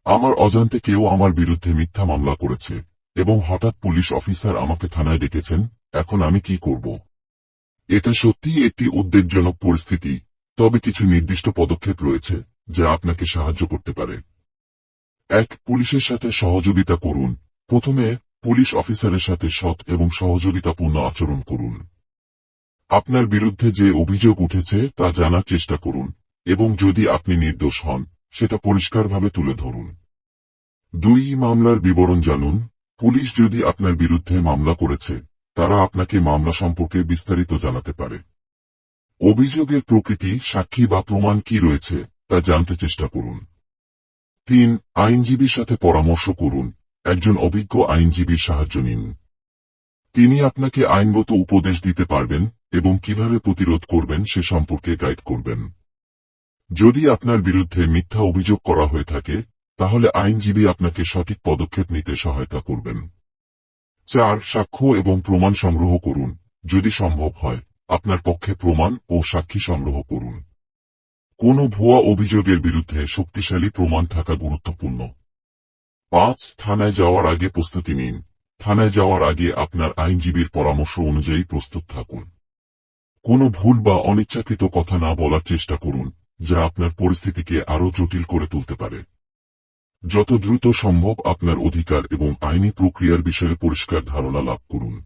আমার অজান্তে কেউ আমার বিরুদ্ধে মিথ্যা মামলা করেছে এবং হঠাৎ পুলিশ অফিসার আমাকে থানায় ডেকেছেন। এখন আমি কি করব? এটা সত্যিই একটি উদ্বেগজনক পরিস্থিতি, তবে কিছু নির্দিষ্ট পদক্ষেপ রয়েছে যা আপনাকে সাহায্য করতে পারে। ১. পুলিশের সাথে সহযোগিতা করুন। প্রথমে, পুলিশ অফিসারের সাথে সৎ এবং সহযোগিতাপূর্ণ আচরণ করুন। আপনার বিরুদ্ধে যে অভিযোগ উঠেছে তা জানার চেষ্টা করুন এবং যদি আপনি নির্দোষ হন, সেটা পরিষ্কারভাবে তুলে ধরুন। ২. মামলার বিবরণ জানুন। পুলিশ যদি আপনার বিরুদ্ধে মামলা করেছে, তারা আপনাকে মামলা সম্পর্কে বিস্তারিত জানাতে পারে। অভিযোগের প্রকৃতি, সাক্ষী বা প্রমাণ কি রয়েছে তা জানতে চেষ্টা করুন। ৩. আইনজীবীর সাথে পরামর্শ করুন। একজন অভিজ্ঞ আইনজীবীর সাহায্য নিন। তিনি আপনাকে আইনগত উপদেশ দিতে পারবেন এবং কিভাবে প্রতিরোধ করবেন সে সম্পর্কে গাইড করবেন। যদি আপনার বিরুদ্ধে মিথ্যা অভিযোগ করা হয়ে থাকে, তাহলে আইনজীবী আপনাকে সঠিক পদক্ষেপ নিতে সহায়তা করবেন। ৪. সাক্ষ্য এবং প্রমাণ সংগ্রহ করুন। যদি সম্ভব হয়, আপনার পক্ষে প্রমাণ ও সাক্ষী সংগ্রহ করুন। কোনো ভুয়া অভিযোগের বিরুদ্ধে শক্তিশালী প্রমাণ থাকা গুরুত্বপূর্ণ। ৫. থানায় যাওয়ার আগে প্রস্তুতি নিন। থানায় যাওয়ার আগে আপনার আইনজীবীর পরামর্শ অনুযায়ী প্রস্তুত থাকুন। কোনো ভুল বা অনিচ্ছাকৃত কথা না বলার চেষ্টা করুন, যা আপনার পরিস্থিতিকে আরও জটিল করে তুলতে পারে। যত দ্রুত সম্ভব আপনার অধিকার এবং আইনি প্রক্রিয়ার বিষয়ে পরিষ্কার ধারণা লাভ করুন।